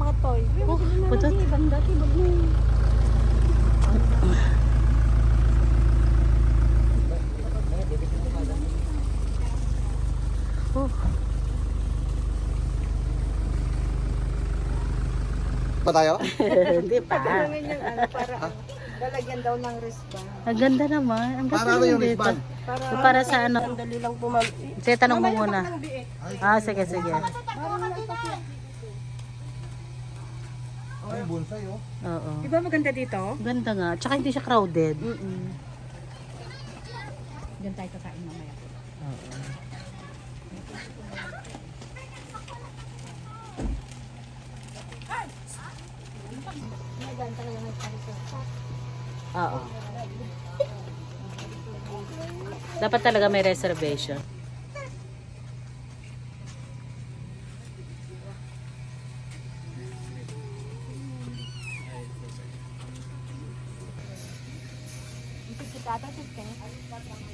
mga toy. Oh, putot. Banda, tibag mo. Oh. Pa tayo? Hindi pa. Namin yung ano, para lalagyan daw ng wristband. Ang ganda naman. Ang ganda Para ano naman yung dito. wristband? Para sa ano? Dali lang pumal. Sige, tanong mo muna. Sige, sige. Ay, bonsai oh. Oo. Di ba maganda dito? Ganda nga. Tsaka hindi siya crowded. Diyan tayo kakain mamaya. Oo. Oo. Dapat talaga may reservation.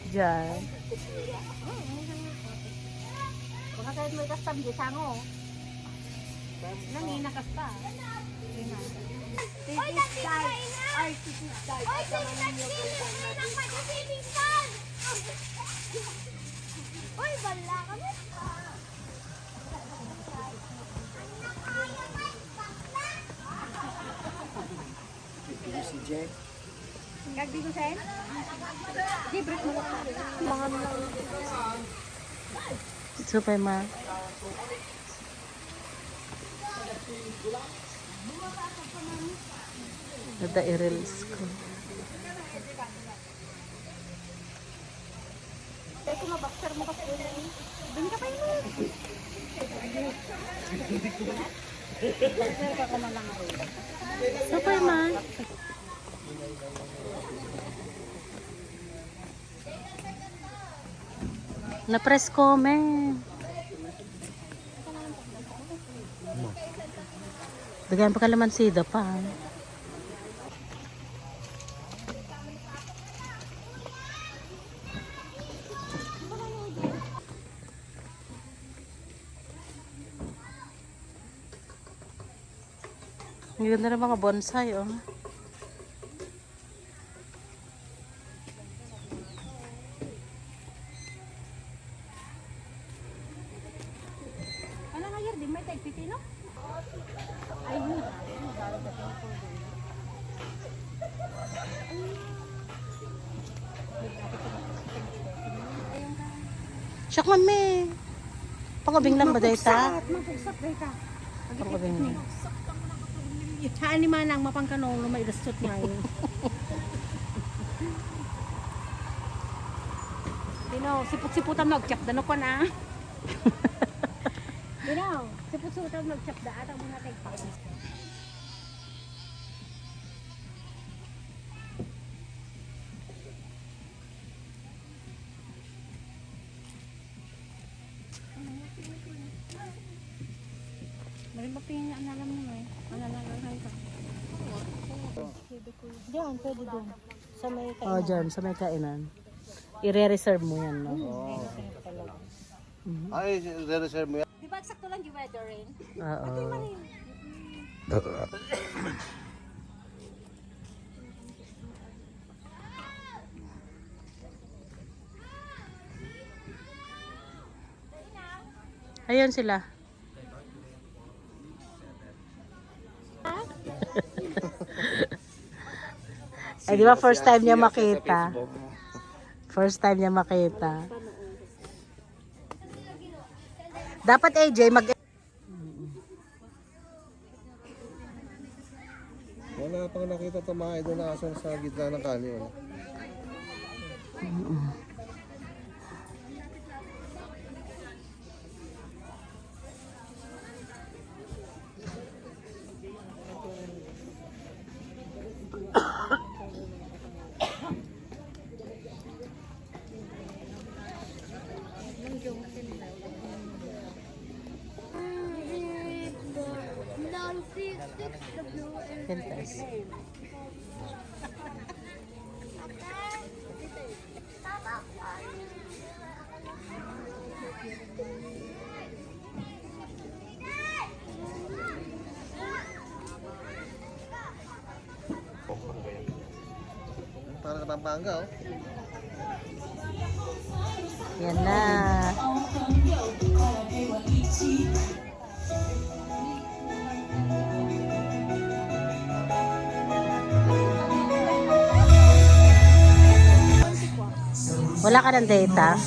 Diyan. Baka kahit may kastam, di sango. Nangina kasta. Oy, ay, titisay. Oy, sinisan ng pagkisilisan! Oy, bala kami. Si Jack. Kagdi ko sa'yo? Di, break mo lang. Mga lang. Super ma. Nada i-reels ko. Kaya kung mabakser mo kasi bing ka pa yun. Bakser ka ka na lang ako. Super ma. Na-press comment. Bigyan pa kalamansi pa. Ang ganda ng mga bonsai, oh. Ano nga yun? Di may tagpipino? Ay, hindi. Siyak man, me. Pangabing lang ba dahi ta? Mapugsak dahi ta. Pangabing lang. Haan ni Manang mapangkanong lumay dastot niya yun. Dino, siput-siputan mag-chap dano ko na. Dino, siput-siputan mag-chap da atang mga tagpapis. Maring mapingin ang alam mo eh. Ang alam ka. Diyan, pwede doon. Sa may kainan. Oh, dyan, sa may kainan. I-re-reserve mo yan, no? Ay, re-reserve mo yan. Di ba eksakto lang yung weather rain? Oo. Ayun sila. Ay, di ba first time niya makita? First time niya makita. Dapat AJ mag... Wala pang nakita tumahay doon na asar sa gitna ng kali. Wala. Pintas. Para sa Pampanga, oh. Yan na. Wala ka ng data?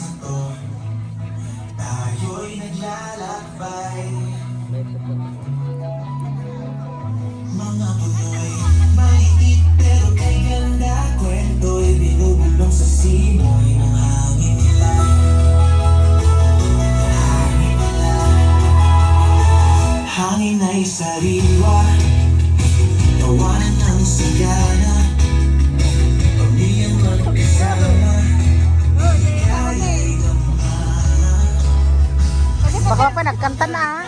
Hangin ay sariwa, tawanan ng sigana, pamilyang magkasama, ligaya'y damana. Baka pa nagkanta na.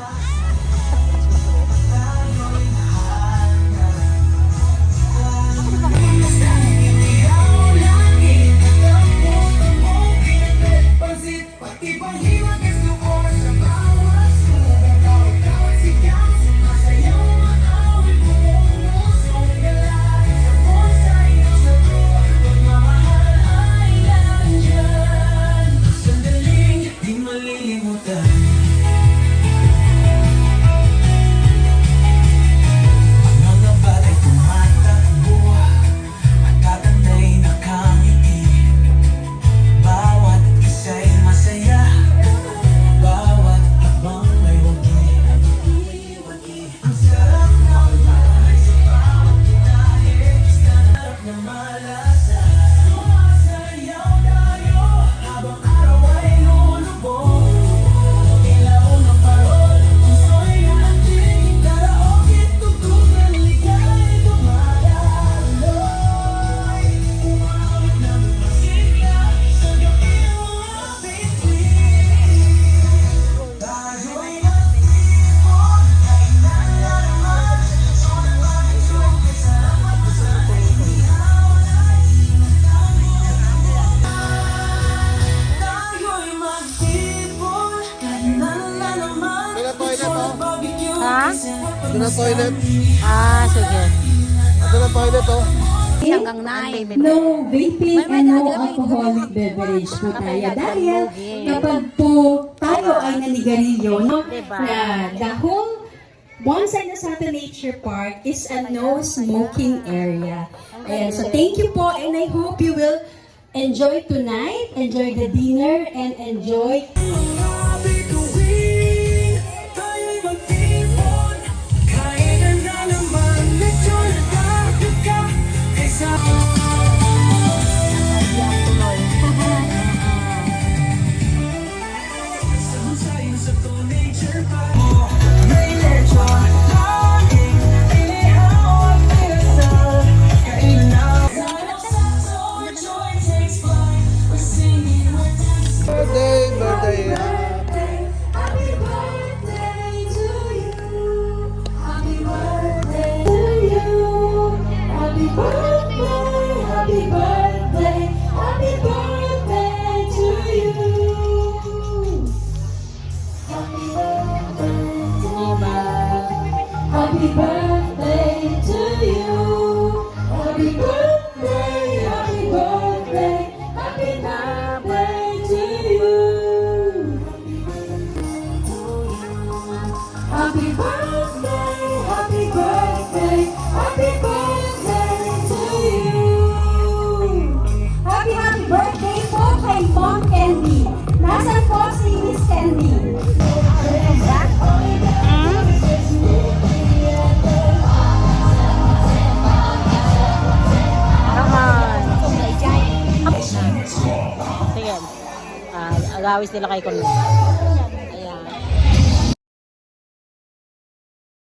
Di malilimutan. Ang mga bata'y tumatakbo at tatanda'y nakangiti. Bawat isa'y masaya, bawat ibang may wagi. Ang sarap ng buhay sa bawat detahe, sarap na malasa. Sumasayaw tayo habang araw ay lulubog. Ilaw ng parol, puso'y nating karaoke, tugtog ng ligay dumadaloy. Umawit ng masigla sa gabi mga bituin. Tayo'y nagtipon, ay nalalaman sa mga iyong kasama. Sana'y ihaw na tayo'y magtipon, kailan naman Doon ang toilet, oh. barbecue. Ha? Doon ang toilet. Ah, sige. Doon ang toilet, oh. Hanggang 9. No vaping and no alcoholic beverage po tayo. Dahil kapag po tayo ay nanigarilyo, no, the whole one side of Santa Nature Park is a no smoking area. Ayan, so thank you po and I hope you will enjoy tonight, enjoy the dinner, and enjoy Bituin, tayo'y magtipon, kailan na naman medyo nagkakaga kaysa Sabusayin sa to nature park. May lecho, laging inihaw at pinasal. Kailan na our joy takes flight. We're singing, we're dancing. Birthday. Happy birthday to you. Happy birthday to you. Happy birthday, happy birthday, happy birthday to you. Happy birthday to you. Happy birthday to you. Happy birthday, happy birthday, happy birthday to you. Happy birthday, happy birthday, happy birthday to you. Happy birthday po kay Mom Candy. Nasaan po si Miss Candy? Come on. Sige. Agawis nila kay Kun.